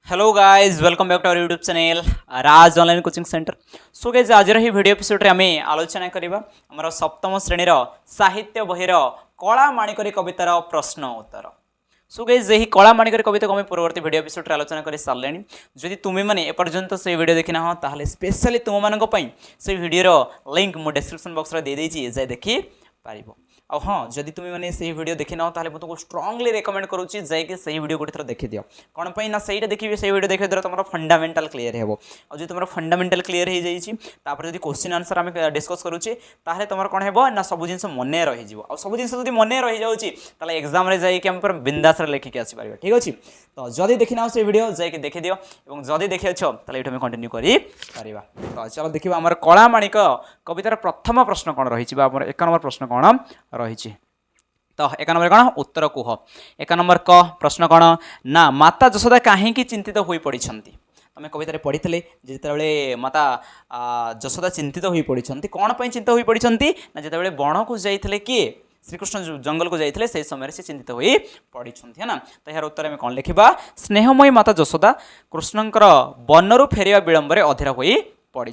Hello guys welcome back to our YouTube channel Raj online coaching centre. So guys आज ही video episode रे आमे आलोचना करबा हमर सप्तम श्रेणी रो साहित्य बही रो कला माणिकरी कवितार प्रश्न उत्तर। सो गाइज यही कला माणिकरी कविता को आमे पूर्ववर्ती वीडियो एपिसोड रे आलोचना कर सारलेनी। जदि तुमे माने एपर्यंत से वीडियो देखिना हो ताहले स्पेशली तुम मानक पई से वीडियो रो लिंक मो डिस्क्रिप्शन बॉक्स रे दे देछि जे देखि पारिबो। और हाँ जदि तुम मैंने से वीडियो देखी ना ताले तुमको स्ट्रांगली रेकमेंड करूची जाइए से वीडियो गोटे थर देखी दियो कौन पे ना सहीटा देखिए से वीडियो देखिए द्वारा तुम फंडामेंटल क्लीयर हो और जो तुम फंडामेंटल क्लीयर हो जापर जब क्वेश्चन आंसर आम डिस्कस करुचे ताहले तुम कौन हो ना सब जिन मन रही और सब जिन जब मन रही जाऊँगी एग्जाम जाइए बिंदास लिखिक आसपार ठीक अच्छे। तो जदि देखी ना से वीडियो जाइए देखी दियो और जदि देखी अच्छे ये कंटिन्यू कर। तो चलो देखा आम कला माणिक कवितार प्रथम प्रश्न कौन रही एक नंबर प्रश्न कौन रही। तो एक नंबर कौन उत्तर कुह। एक नंबर क प्रश्न कौन ना माता यशोदा कहीं चिंतित हो पड़ी आम कवितार पढ़ी जिते माता यशोदा चिंतित हो पड़ी कौन पर चिंतित हो पड़ी ना जिते बण को जाते किए श्रीकृष्ण जंगल को जाते से समय से चिंतित हो पड़ी है ना। तो यार उत्तर आम कौन लिखा स्नेहमयी माता यशोदा कृष्णकर बनरू फेरिया विलंबर अधीर हो पड़ी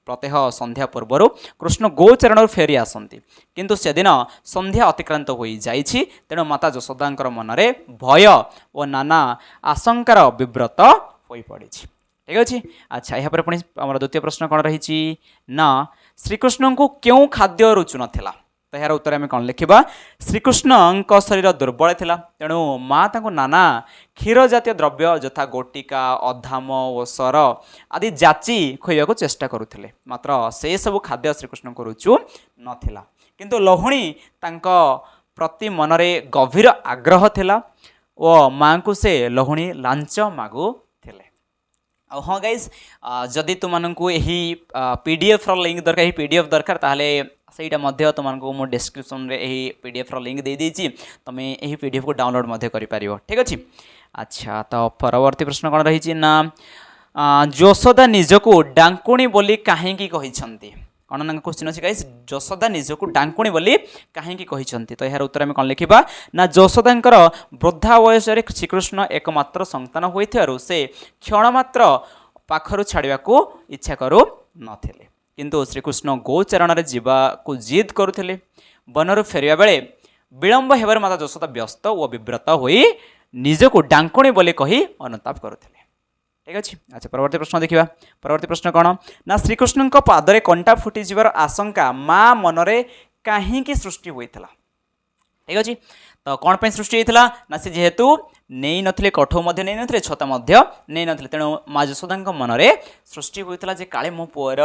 प्रत्यह संध्या पूर्वर कृष्ण गोचरण फेरी आसती किंतु से दिन संध्या अतिक्रांत हो जाइछि तेणु माता यशोदा मनरे भय और नाना आशंकार विव्रत हो पड़ी ठीक अच्छे। अच्छा यहाँ पुणी आम द्वितीय प्रश्न कौन रही ना श्रीकृष्ण को क्यों खाद्य रुचु नाला। तो यार उत्तर आम कौन लिखा श्रीकृष्ण शरीर दुर्बल थिला तेणु माँ तांको नाना क्षीर जातीय द्रव्य यथा गोटिका अधाम ओसर आदि जाची खोइबा को चेष्टा करुथिले मात्र से सब खाद्य श्रीकृष्ण को रुचु नथिला किंतु लहुणी तांको प्रति मनरे गभीर आग्रह थिला और माँ को से लहुणी लांच मागु थिले। हाँ गाइज जदि तुमको यही पीडीएफ लिंक दरकार पीडीएफ दरकार ताहले सहीटा मध्य तुमको मो डिस्क्रिप्शन रे यही पीडीएफ लिंक दे देछि तुम यही पीडीएफ को डाउनलोड मध्य करि पारिबो ठीक अछि। अच्छा तो परवर्ती प्रश्न कौन रही ना यशोदा निजको डांकुणी बोली कहीं कहिसंती कौन ना क्वेश्चन अच्छी गाइस यशोदा निजको डांकुणी बोली कहीं कहिसंती। तो यार उत्तर आम कौन लिखा ना यशोदांकर वृद्धा वयस श्रीकृष्ण एकमात्र संतान होइथिबारु से क्षण मात्र पाखरु छाड़िया को इच्छा करू नथिले किंतु श्रीकृष्ण गोचरण को जिद करुले बनरू फेरिया बेले विलंब हेबार माता यशोदा व्यस्त और विव्रत हो निजको डांकुणी बोली कही अनुताप करुले ठीक अच्छे। अच्छा परवर्ती प्रश्न देखा परवर्ती प्रश्न कौन ना श्रीकृष्ण पादरे कंटा फुटी जीवार आशंका माँ मनरे कहीं सृष्टि होता ठीक अच्छे। तो कौन पर सृष्टि होता ना सी जेहेतु नहीं नथिले कठौ मध्य नहीं नथिले छता मध्य नहीं नथिले तेणु माँ यशोदा मनरे सृष्टि होता जे काले मो पुअर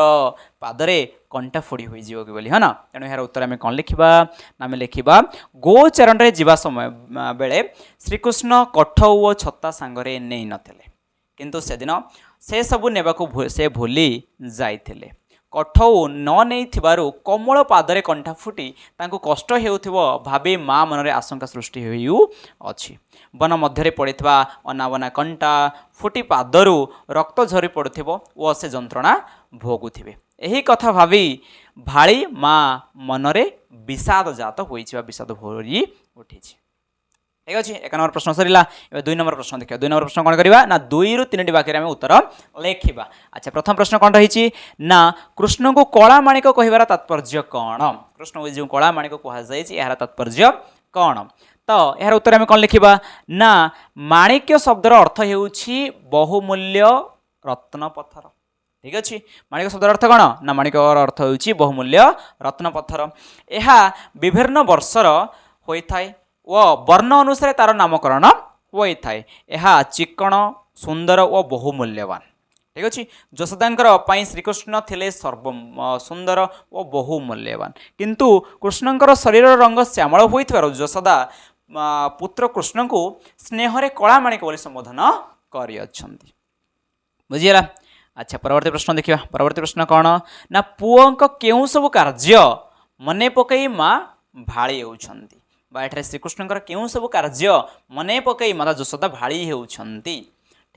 पादरे कंटा फोड़ी हो जीव कि बोली है ना। तेणु यार उत्तर आम कौन लिखा ना आम लिखा गोचरण रे जीवा समय बेले श्रीकृष्ण कठौ और छता सांगरे नहीं नथिले किंतु से दिन से सबू नेबाकू से भूली जाइथिले कठौ न नहीं थिबारु कमल पादरे कंठा फुटी तांको कष्ट हेउथिबो भाबी माँ मनरे आशंका सृष्टि होइउ अछि वन मध्य पड़िथिबा अनावना कंटा फुटी पादरु रक्त झरी पड़ुथिबो ओ से जंत्रणा भोगुथिबे एही कथा भाबी भाली माँ मनरे विषाद जात होइछिबा विषाद भरी उठिछि ठीक अच्छे। एक नंबर प्रश्न सरला दुई नंबर प्रश्न देखिए दुई नंबर प्रश्न कौन करवा ना 2 ରୁ 3ଟି वाक्य आम उत्तर लिखा। अच्छा प्रथम प्रश्न कौन रही ना कृष्ण को कला माणिक कहबार तात्पर्य कौन कृष्ण को जो कला माणिक कहुई यार तात्पर्य कौन। तो यार उत्तर आम कौन लिखा ना माणिक्य शब्दर अर्थ होउछि बहुमूल्य रत्न पत्थर ठीक अच्छे। माणिक शब्दर अर्थ कौन ना माणिकर अर्थ होउछि बहुमूल्य रत्न पत्थर यह विभिन्न वर्षर होता है व वर्ण अनुसार तार नामकरण होता है यह चिक्कण सुंदर और बहुमूल्यवान ठीक अच्छे। यशोदांकर श्रीकृष्ण थिले सर्व सुंदर और बहुमूल्यवान किंतु कृष्णंकर शरीर रंग श्यामल होइथिबार यशोदा पुत्र कृष्ण को स्नेह कला माणिक बोली संबोधन करियछंती बुझीगला। अच्छा परवर्ती प्रश्न देखिए परवर्ती प्रश्न कौन ना पुओं केउं सब कार्य मने पकई माँ भाड़ी होउछंती बाठे श्रीकृष्ण केउं सब कार्य मने पकई माता यशोदा भाड़ी होउछंती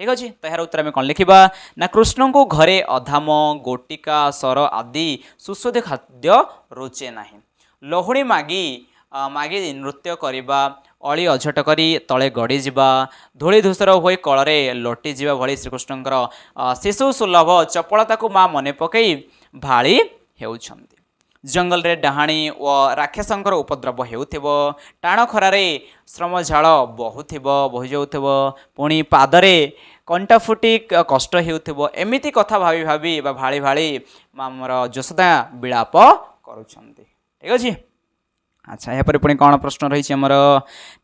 ठीक अच्छे। तो यार उत्तर आम कौन लिखा ना कृष्ण को घरे अधाम गोटिका सर आदि सुस्वादु खाद्य रुचे ना लहुणी मागी मागी नृत्य करवा ଅଳି ଅଝଟ କରି ତଳେ ଗଡ଼ିଯିବା, ଧୂଳି ଧୂସର ହୋଇ କଳରେ ଲୋଟିଯିବା ଭଳି ଶ୍ରୀକୃଷ୍ଣଙ୍କର ଶିଶୁ ସୁଲଭ ଚପଳତାକୁ ମା ମନେ ପକାଇ ଭାଳି ହେଉଛନ୍ତି। ଜଙ୍ଗଲରେ ଡାହାଣୀ ଓ ରାକ୍ଷସଙ୍କର ଉପଦ୍ରବ ହେଉଥିବ, ଟାଣ ଖରାରେ ଶ୍ରମଝାଳ ବହି ଯାଉଥିବ, ପୁଣି ପାଦରେ କଣ୍ଟା ଫୁଟି କଷ୍ଟ ହେଉଥିବ, ଏମିତି କଥା ଭାବି ଭାବି ବା ଭାଳି ଭାଳି ଆମର ଯଶୋଦା ବିଳାପ କରୁଛନ୍ତି। ଠିକ୍ ଅଛି। ଆଚ୍ଛା, ଏହାପରେ ପୁଣି କ'ଣ ପ୍ରଶ୍ନ ରହିଛି ଆମର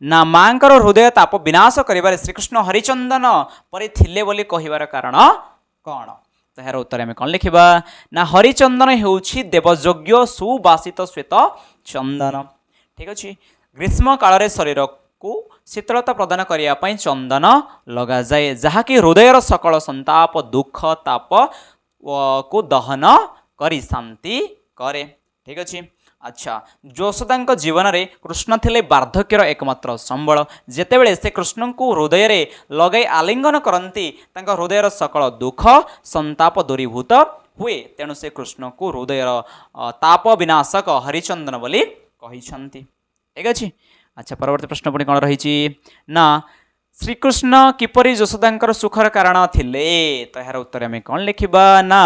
ନା ମାଙ୍କର ହୃଦୟ ତାପ ବିନାଶ କରିବାରେ ଶ୍ରୀକୃଷ୍ଣ ହରିଚନ୍ଦନ ପରି ଥିଲେ ବୋଲି କହିବାର କାରଣ କ'ଣ? ତ ଏହାର ଉତ୍ତର ଆମେ କ'ଣ ଲେଖିବା ନା ହରିଚନ୍ଦନ ହେଉଛି ଦେବଯୋଗ୍ୟ ସୁବାସିତ ଶ୍ୱେତ ଚନ୍ଦନ। ଠିକ୍ ଅଛି। ଗ୍ରୀଷ୍ମ କାଳରେ ଶରୀରକୁ ଶୀତଳତା ପ୍ରଦାନ କରିବା ପାଇଁ ଚନ୍ଦନ ଲଗାଯାଏ, ଯାହାକି ହୃଦୟର ସକଳ ସନ୍ତାପ ଦୁଃଖ ତାପ କୁ ଦହନ କରି ଶାନ୍ତି କରେ। ଠିକ୍ ଅଛି। ଆଚ୍ଛା, ଯଶୋଦାଙ୍କ ଜୀବନରେ କୃଷ୍ଣ ଥିଲେ ବାର୍ଦ୍ଧକ୍ୟର ଏକମାତ୍ର ସମ୍ବଳ। ଯେତେବେଳେ ସେ କୃଷ୍ଣଙ୍କୁ ହୃଦୟରେ ଲଗାଇ ଆଲିଙ୍ଗନ କରନ୍ତି, ତାଙ୍କ ହୃଦୟର ସକଳ ଦୁଃଖ ସନ୍ତାପ ଦୂରୀଭୂତ ହୁଏ। ତେଣୁ ସେ କୃଷ୍ଣଙ୍କୁ ହୃଦୟର ତାପ ବିନାଶକ ହରିଚନ୍ଦନ ବୋଲି କହିଛନ୍ତି। ଠିକ୍ ଅଛି। ଆଚ୍ଛା, ପରବର୍ତ୍ତୀ ପ୍ରଶ୍ନ ପୁଣି କ'ଣ ରହିଛି ନା ଶ୍ରୀକୃଷ୍ଣ କିପରି ଯଶୋଦାଙ୍କର ସୁଖର କାରଣ ଥିଲେ? ତ ଏହାର ଉତ୍ତର ଆମେ କ'ଣ ଲେଖିବା ନା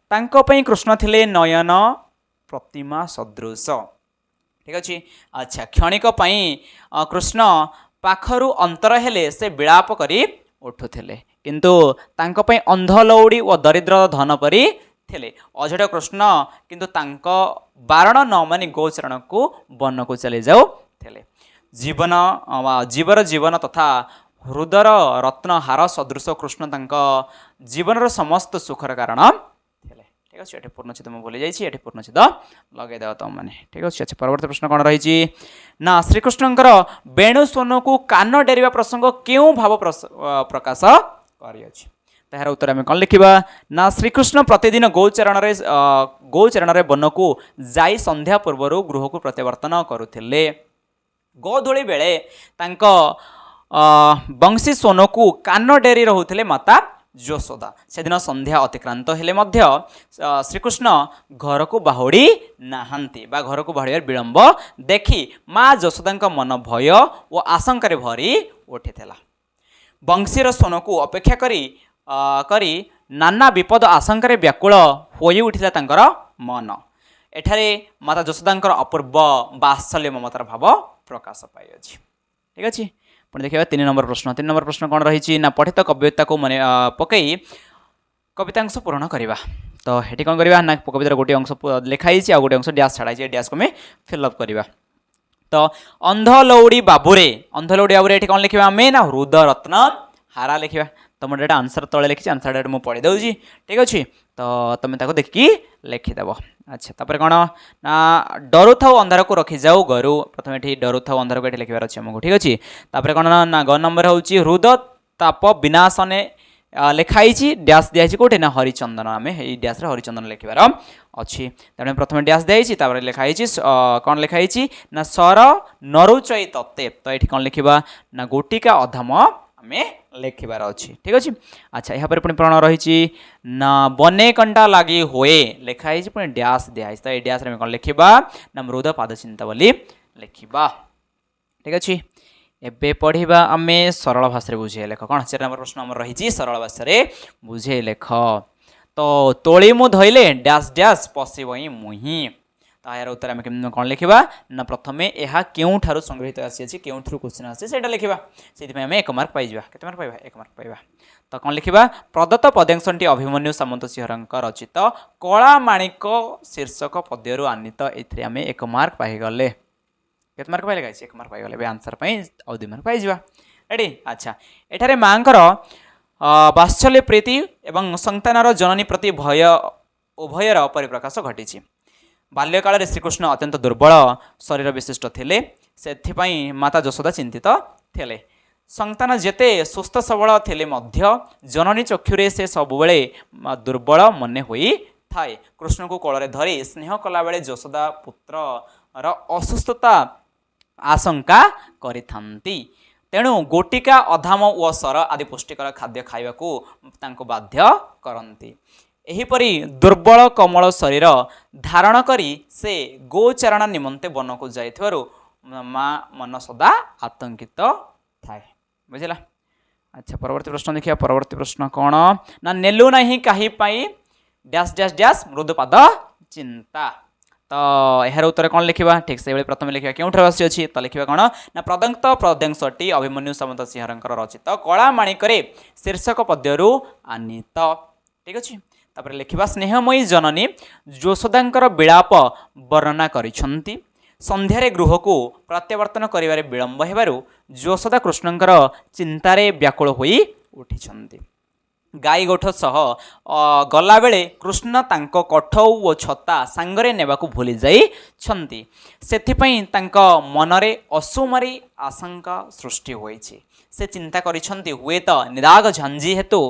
ତାଙ୍କ ପାଇଁ କୃଷ୍ଣ ଥିଲେ ନୟନ ପ୍ରତିମା ସଦୃଶ। ଠିକ୍ ଅଛି। ଆଚ୍ଛା, କ୍ଷଣିକ ପାଇଁ କୃଷ୍ଣ ପାଖରୁ ଅନ୍ତର ହେଲେ ସେ ବିଳାପ କରି ଉଠୁଥିଲେ, କିନ୍ତୁ ତାଙ୍କ ପାଇଁ ଅନ୍ଧ ଲଉଡ଼ି ଓ ଦରିଦ୍ର ଧନ ପରି ଥିଲେ। ଅଝଟ କୃଷ୍ଣ କିନ୍ତୁ ତାଙ୍କ ବାରଣ ନ ମାନି ଗୋଚରଣକୁ ବନକୁ ଚାଲି ଯାଉଥିଲେ। ଜୀବର ଜୀବନ ତଥା ହୃଦର ରତ୍ନହାର ସଦୃଶ କୃଷ୍ଣ ତାଙ୍କ ଜୀବନର ସମସ୍ତ ସୁଖର କାରଣ ଥିଲେ। ଠିକ୍ ଅଛି। ଏଠି ପୂର୍ଣ୍ଣଚ୍ଛେଦ ମୁଁ ଭୁଲି ଯାଇଛି, ଏଠି ପୂର୍ଣ୍ଣଚ୍ଛେଦ ଲଗାଇଦେବ ତୁମମାନେ। ଠିକ୍ ଅଛି। ଆଚ୍ଛା, ପରବର୍ତ୍ତୀ ପ୍ରଶ୍ନ କ'ଣ ରହିଛି ନା ଶ୍ରୀକୃଷ୍ଣଙ୍କର ବେଣୁ ସ୍ୱନକୁ କାନ ଡେରିବା ପ୍ରସଙ୍ଗ କେଉଁ ଭାବ ପ୍ରକାଶ କରିଅଛି? ତାହାର ଉତ୍ତର ଆମେ କ'ଣ ଲେଖିବା ନା ଶ୍ରୀକୃଷ୍ଣ ପ୍ରତିଦିନ ଗୋଚରଣରେ ବନକୁ ଯାଇ ସନ୍ଧ୍ୟା ପୂର୍ବରୁ ଗୃହକୁ ପ୍ରତ୍ୟାବର୍ତ୍ତନ କରୁଥିଲେ। ଗୋଧୂଳି ବେଳେ ତାଙ୍କ ବଂଶୀ ସ୍ୱନକୁ କାନ ଡେରି ରହୁଥିଲେ ମାତା ଯଶୋଦା। ସେଦିନ ସନ୍ଧ୍ୟା ଅତିକ୍ରାନ୍ତ ହେଲେ ମଧ୍ୟ ଶ୍ରୀକୃଷ୍ଣ ଘରକୁ ବାହୁଡ଼ି ନାହାନ୍ତି ବା ଘରକୁ ବାହୁଡ଼ିବାର ବିଳମ୍ବ ଦେଖି ମା ଯଶୋଦାଙ୍କ ମନ ଭୟ ଓ ଆଶଙ୍କାରେ ଭରି ଉଠିଥିଲା। ବଂଶୀର ସ୍ୱନକୁ ଅପେକ୍ଷା କରି ନାନା ବିପଦ ଆଶଙ୍କାରେ ବ୍ୟାକୁଳ ହୋଇ ଉଠିଲା ତାଙ୍କର ମନ। ଏଠାରେ ମାତା ଯଶୋଦାଙ୍କର ଅପୂର୍ବ ବାତ୍ସଲ୍ୟ ମମତାର ଭାବ ପ୍ରକାଶ ପାଇଅଛି। ଠିକ୍ ଅଛି। ପୁଣି ଦେଖିବା 3 ନମ୍ବର ପ୍ରଶ୍ନ। 3 ନମ୍ବର ପ୍ରଶ୍ନ କ'ଣ ରହିଛି ନା ପଠିତ କବିତାକୁ ମନେ ପକାଇ କବିତାଂଶ ପୂରଣ କରିବା। ତ ଏଠି କ'ଣ କରିବା ନା କବିତାର ଗୋଟିଏ ଅଂଶ ଲେଖା ହେଇଛି, ଆଉ ଗୋଟିଏ ଅଂଶ ଡ୍ୟାସ୍ ଛଡ଼ା ହେଇଛି। ଡ୍ୟାସ୍କୁ ଆମେ ଫିଲ୍ଅପ୍ କରିବା। ତ ଅନ୍ଧ ଲଉଡ଼ି ବାବୁରେ ଏଠି କ'ଣ ଲେଖିବା ଆମେ ନା ହୃଦ ରତ୍ନ ହାରା ଲେଖିବା। ତ ମୁଁ ଏଇଟା ଆନ୍ସର ତଳେ ଲେଖିଛି, ଆନ୍ସରଟା ମୁଁ ପଢ଼ି ଦେଉଛି। ଠିକ୍ ଅଛି। ତ ତୁମେ ତାକୁ ଦେଖିକି ଲେଖିଦେବ। ଆଚ୍ଛା, ତାପରେ କ'ଣ ନା ଡରୁଥାଉ ଅନ୍ଧାରକୁ ରଖିଯାଉ ଘରୁ। ପ୍ରଥମେ ଏଠି ଡରୁଥାଉ ଅନ୍ଧାରକୁ ଏଠି ଲେଖିବାର ଅଛି ଆମକୁ। ଠିକ୍ ଅଛି। ତାପରେ କ'ଣ ନା ଗ ନମ୍ବର ହେଉଛି ହୃଦ ତାପ ବିନାଶନେ ଲେଖା ହେଇଛି, ଡ୍ୟାସ୍ ଦିଆହେଇଛି କେଉଁଠି ନା ହରିଚନ୍ଦନ। ଆମେ ଏଇ ଡ୍ୟାସ୍ରେ ହରିଚନ୍ଦନ ଲେଖିବାର ଅଛି। ତେଣୁ ପ୍ରଥମେ ଡ୍ୟାସ୍ ଦିଆହେଇଛି, ତାପରେ ଲେଖା ହେଇଛି କ'ଣ ଲେଖା ହେଇଛି ନା ସର ନରୁଚଇ ତତେ। ତ ଏଠି କ'ଣ ଲେଖିବା ନା ଗୋଟିକା ଅଧମ ଆମେ ଲେଖିବାର ଅଛି। ଠିକ୍ ଅଛି। ଆଚ୍ଛା, ଏହାପରେ ପୁଣି କ'ଣ ରହିଛି ନା ବନେ କଣ୍ଟା ଲାଗି ହୁଏ ଲେଖା ହେଇଛି, ପୁଣି ଡ୍ୟାସ୍ ଦିଆହେଇଛି। ତ ଏଇ ଡ୍ୟାସ୍ରେ ଆମେ କ'ଣ ଲେଖିବା ନା ମୃଦ ପାଦଚିନ୍ତା ବୋଲି ଲେଖିବା। ଠିକ୍ ଅଛି। ଏବେ ପଢ଼ିବା ଆମେ ସରଳ ଭାଷାରେ ବୁଝେଇ ଲେଖ। କ'ଣ 4 ନମ୍ବର ପ୍ରଶ୍ନ ଆମର ରହିଛି ସରଳ ଭାଷାରେ ବୁଝେଇ ଲେଖ। ତ ତୋଳି ମୁଁ ଧଇଲେ ଡ୍ୟାସ୍ ଡ୍ୟାସ୍ ପଶିବ ହିଁ ମୁହିଁ। ତ ଏହାର ଉତ୍ତର ଆମେ କ'ଣ ଲେଖିବା ନା ପ୍ରଥମେ ଏହା କେଉଁଠାରୁ ସଂଗୃହୀତ ଆସିଅଛି, କେଉଁଠାରୁ କ୍ୱେଶ୍ଚିନ୍ ଆସିଛି ସେଇଟା ଲେଖିବା। ସେଥିପାଇଁ ଆମେ 1 ମାର୍କ ପାଇଯିବା। କେତେ ମାର୍କ ପାଇବା? 1 ମାର୍କ ପାଇବା। ତ କ'ଣ ଲେଖିବା ପ୍ରଦତ୍ତ ପଦ୍ୟାଂଶଟି ଅଭିମନ୍ୟୁ ସାମନ୍ତ ସିଂହଙ୍କ ରଚିତ କଳାମାଣିକ ଶୀର୍ଷକ ପଦ୍ୟରୁ ଆନିତ। ଏଥିରେ ଆମେ 1 ମାର୍କ ପାଇଗଲେ। କେତେ ମାର୍କ ପାଇଲେ ଗାଇଛି? 1 ମାର୍କ ପାଇଗଲେ। ଏବେ ଆନ୍ସର ପାଇଁ ଆଉ 2 ମାର୍କ ପାଇଯିବା। ରେଡ଼ି? ଆଚ୍ଛା, ଏଠାରେ ମାଙ୍କର ବାତ୍ସଲ୍ୟ ପ୍ରୀତି ଏବଂ ସନ୍ତାନର ଜନନୀ ପ୍ରତି ଉଭୟର ପରିପ୍ରକାଶ ଘଟିଛି। ବାଲ୍ୟକାଳରେ ଶ୍ରୀକୃଷ୍ଣ ଅତ୍ୟନ୍ତ ଦୁର୍ବଳ ଶରୀର ବିଶିଷ୍ଟ ଥିଲେ, ସେଥିପାଇଁ ମାତା ଯଶୋଦା ଚିନ୍ତିତ ଥିଲେ। ସନ୍ତାନ ଯେତେ ସୁସ୍ଥ ସବଳ ଥିଲେ ମଧ୍ୟ ଜନନୀ ଚକ୍ଷୁରେ ସେ ସବୁବେଳେ ଦୁର୍ବଳ ମନେ ହୋଇଥାଏ। କୃଷ୍ଣଙ୍କୁ କୋଳରେ ଧରି ସ୍ନେହ କଲାବେଳେ ଯଶୋଦା ପୁତ୍ରର ଅସୁସ୍ଥତା ଆଶଙ୍କା କରିଥାନ୍ତି। ତେଣୁ ଗୋଟିକା ଅଧାମ ଓ ସର ଆଦି ପୁଷ୍ଟିକର ଖାଦ୍ୟ ଖାଇବାକୁ ତାଙ୍କୁ ବାଧ୍ୟ କରନ୍ତି। ଏହିପରି ଦୁର୍ବଳ କୋମଳ ଶରୀର ଧାରଣ କରି ସେ ଗୋଚାରଣ ନିମନ୍ତେ ବନକୁ ଯାଇଥିବାରୁ माँ मन सदा आतंकित थाए बुझला। अच्छा परवर्ती प्रश्न देखिए परवर्ती प्रश्न कौन ना नेलु नहीं कहीं पाई डैश डैश डैश मृदुपाद चिंता तो यार उत्तर कौन लिखा ठीक से प्रथम लिखा क्यों बसी अच्छी तो लिखा कौन ना प्रदत्त पद्यांशटी अभिमन्यु सामंत सिंहर रचित कला माणिकरे शीर्षक पद्यरू आनीत ठीक अच्छे तापर लिखा स्नेहमयी जननी यशोदांकर विलाप वर्णना करिछंती संध्यारे गृह को प्रत्यावर्तन करिवारे विलंब हेबारु यशोदा कृष्णंकर चिंतारे व्याकुल होई उठिछंती गाई गोठ सह गला बेले कृष्ण तांको कठौ ओ छता सांगरे नेबाकू भूली जाइछंती सेथिपई तांको मनरे असुमरी आशंका सृष्टि होइछि से चिंता करिछंती हुए तो निदाग झांझी हेतु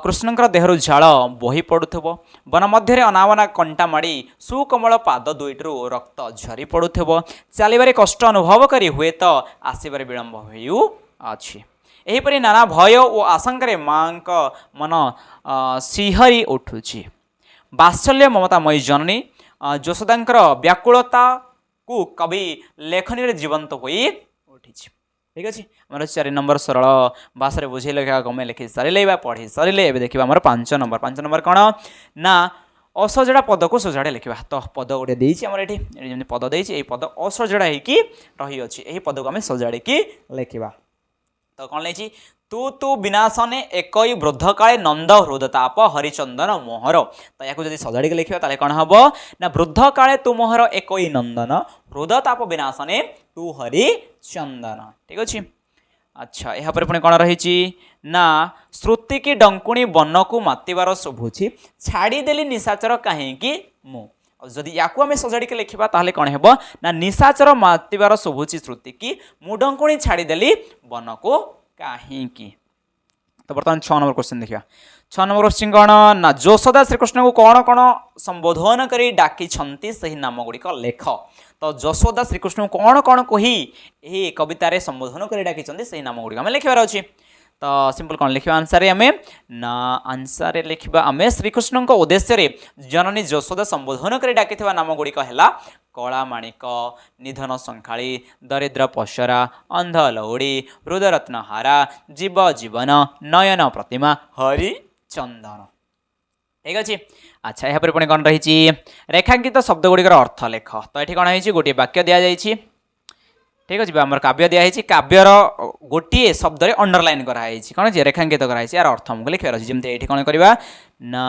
कृष्णंकर देहरु झाल बही पड़ुथिबो वन मध्य अनावना कंटा माड़ी सुकोमल पाद दुईटू रक्त झरी पड़ुथिबो चलिबारे कष्ट अनुभव करी हुए तो आसिबारे विलंब होइउ अछि एहीपरि नाना भय और आशंकार माँ मन सिहरी उठुछि बात्सल्य ममतामयी जननी यशोदांकर व्याकुलता को कवि लेखनी जीवंत होई उठिछि ठीक अच्छे आम 4 नंबर सरल भाषा बुझे लिखा गमे लिखि सारे पढ़ी सारे देखा आम 5 नंबर कौन ना असजड़ा पद को सजाड़े लिखा तो पद गोटे देर ये पद देती पद असजड़ा होगी रही अच्छी यही पद को आम सजाड़ी लिखा तो कौन लिखी तू तू विनाशने एक वृद्ध काले नंद हृदताप हरिचंदन मोहर तो या सजाड़ी लिखा ताले कौन हम ना वृद्ध काले तू मोहर एक नंदन हृदताप विनाशने तू हरिचंदन ठीक अच्छे अच्छा यहाँ पुणी कौन रही ना श्रुति की डंकुणी वन को मातिबार शुभुची छाड़देली निशाचर कहीं मु जदि या सजाड़ी लिखा ताहले कौन है ना निशाचर मातिबार शुभुची श्रुति की मु डंकुणी छाड़देली वन को कहीं तो बर्तमान 6 नंबर क्वेश्चन देखिए 6 नंबर क्वेश्चन कौन ना यशोदा श्रीकृष्ण को कौन कौन संबोधन कर डाकी से नाम गुड़िक लेख तो यशोदा श्रीकृष्ण को कौन कौन कही यही कवितार संबोधन कर डाकी से नाम गुड़िक आम लिखार अच्छे तो सिंपल कौन लिखा आंसर आम ना आंसर लिखा आम श्रीकृष्ण उद्देश्य जननी यशोदा संबोधन कर डाकी नाम गुड़िक है कला माणिक निधन संखाड़ी दरिद्र पशरा अंध लौड़ी हृदरत्नहारा जीव जीवन नयन प्रतिमा हरिचंदन ठीक अच्छे अच्छा यहाँ पुणी कौन रही रेखांकित शब्द गुड़िकर अर्थ लेख तो ये कौन है गोटे वाक्य दि जाइए ठीक अच्छे आम काव्य दिखाई काव्यर गोटे शब्द अंडरलाइन कराई कौन रेखांकित कराई यार अर्थ हमको लिखार अच्छे जमी ये कौन करवा ना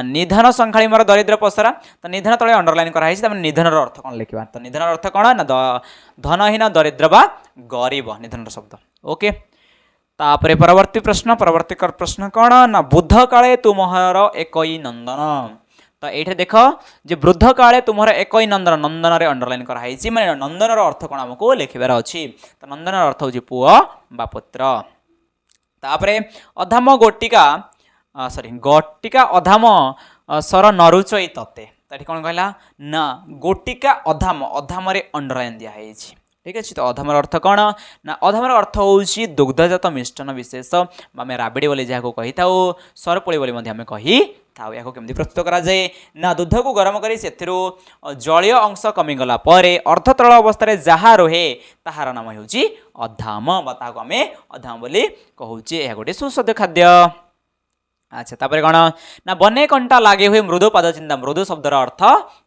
निधन संखाड़ी मोर दरिद्र पसरा तो निधन तले अंडरलाइन कराई निधन अर्थ कौन लिखा तो निधन अर्थ कौन ना धनहीन दरिद्र बा गरीब निधन शब्द ओके तापर परवर्ती प्रश्न कौन ना बुद्ध काले तुमहर एक नंदन तो ये देख जे वृद्ध काले तुम्हार एक नंदन नंदन अंडरलाइन कराई माने नंदन अर्थ कौन आमको लिखार अच्छी तो नंदन अर्थ हूँ पुओ बा पुत्र तापरे अधाम गोटिका सॉरी गोटिका अधाम सर नरुचई तते तो कौन कहला ना गोटिका अधाम अधाम अंडरलाइन दिखाई ठीक अच्छे तो अधमर अर्थ कौन ना अधमर अर्थ हूँ दुग्धजात मिष्टान विशेष आम राबिड़ी बोली जहाँ कही था सरपुली बोली आम कही था या केमती प्रस्तुत कराए ना दूध को गरम कर जलीय अंश कमिगला अर्धतरल अवस्था जहाँ रोहे ताहार नाम हूँ अधाम आम अधाम बोली कहूचे यह गोटे सुस्वादु खाद्य अच्छा तापर कौन ना बने कंटा लगे हुए मृदु पाद चिंता मृदु शब्दर अर्थ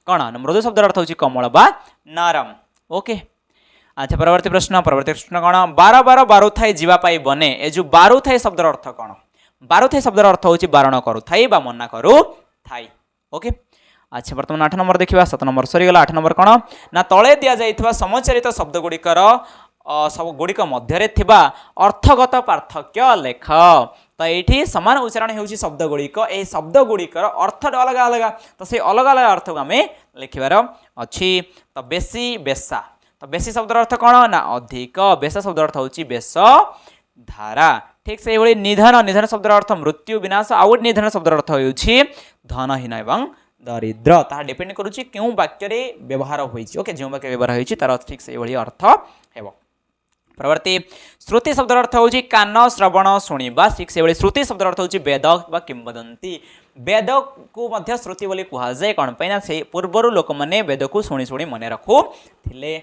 कौन मृदु शब्दर अर्थ हूँ कमल बा नरम ओके अच्छा परवर्ती प्रश्न कौन बार बार बारुथाई जीवापाई बने ए जो बारुथाई शब्दर अर्थ कौन बारुथाई शब्दर अर्थ हूँ बारण करुथाई बा मना करुथाई ओके अच्छा बर्तमान 8 नंबर देखा 7 नंबर सरीगला 8 नंबर कौन ना तले दि जाइथिबा समचरित शब्द गुड़िकर सब गुड़िक मध्य अर्थगत पार्थक्य लेख तो ये सामान उच्चारण हो शब्द गुड़िक यह शब्द गुड़िकर अर्थ अलग अलग तो से अलग अलग अर्थ को आम लिखार अच्छी तो बेसी बेसा तो बेसी शब्द अर्थ कौन ना अधिक बेसा शब्द अर्थ हूँ बेश धारा ठीक से ये निधन निधन शब्द अर्थ मृत्यु विनाश आउ निधन शब्द अर्थ हूँ धनहीन एवं दरिद्र ता डिपेंड करुच्ची क्यों वाक्य व्यवहार होके जो वाक्य व्यवहार हो तार ठीक से ये अर्थ है परवर्ती श्रुति शब्द अर्थ हूँ कान श्रवण शुणा ठीक से श्रुति शब्द अर्थ हूँ वेद बा किंवदंती वेद को मध्य श्रुति बोली कहुए कौन पाई से पूर्वर लोक मैंने वेद को शुणी शुणी मन रखुले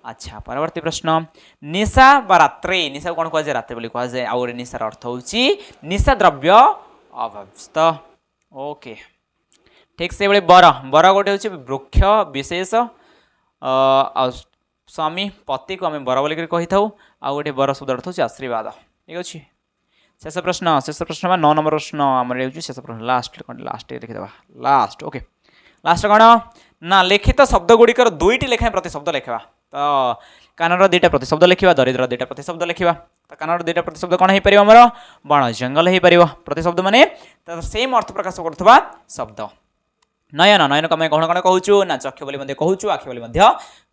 अच्छा परवर्ती प्रश्न निशा बा रात्रि निशा कौन कहुए रात्रि बोली कहुए आउ गोटे निशार अर्थ होची निशा द्रव्य अभ्यस्त ओके ठीक से बर बर गोटे हूँ वृक्ष विशेष स्वामी पति को आम बर बोलिक कही था आउ गोटे बर शब्द अर्थ हूँ आशीर्वाद ठीक अच्छे शेष प्रश्न 9 नंबर प्रश्न आम शेष प्रश्न लास्ट लिखिदेवा लास्ट ओके लास्ट कौन ना लिखित शब्द गुड़िकर दुईटी लेखाएं प्रतिशब्द लिखा तो कानर दुईटा प्रतिशब्द लिखा दरिद्र दुईटा प्रतिशब्द लिखा तो कानर दुईटा प्रतिशब्द कौन हो पार आमर बण जंगल हो पार प्रतिशब्द माने सेम अर्थ प्रकाश करुवा शब्द नयन नयन को आम कौन कौन कहूँ ना चक्षु बोली कहूँ आखि बोली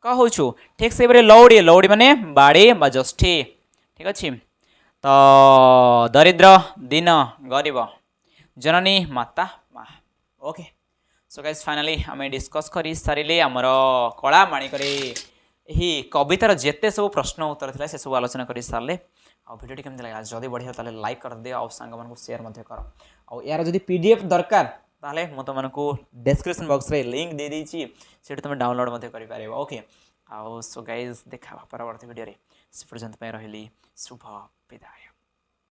कहूँ ठीक से लौड़ी लौड़ी माने बाड़ी बा ज्येष्ठी ठीक अच्छे तो दरिद्र दीन गरीब जननी माता माँ ओके सो गाइस फाइनली आम डिस्कस कर सारे आमर कला माणिक यही कवितार जिते सब प्रश्न उत्तर था से सब आलोचना कर सारे आ भिडियो केमती लगा जदि बढ़िया ताले लाइक कर दियो और सांग मानक शेयर कर और यार जदि पीडीएफ दरकार ताले मु तुमको डिस्क्रिप्शन बॉक्स रे लिंक दे देछि सेठी तुम डाउनलोड कर पारे ओके आउ सो गाइस देखा परवर्ती वीडियो रे से पर्यंत रही शुभ विदाय।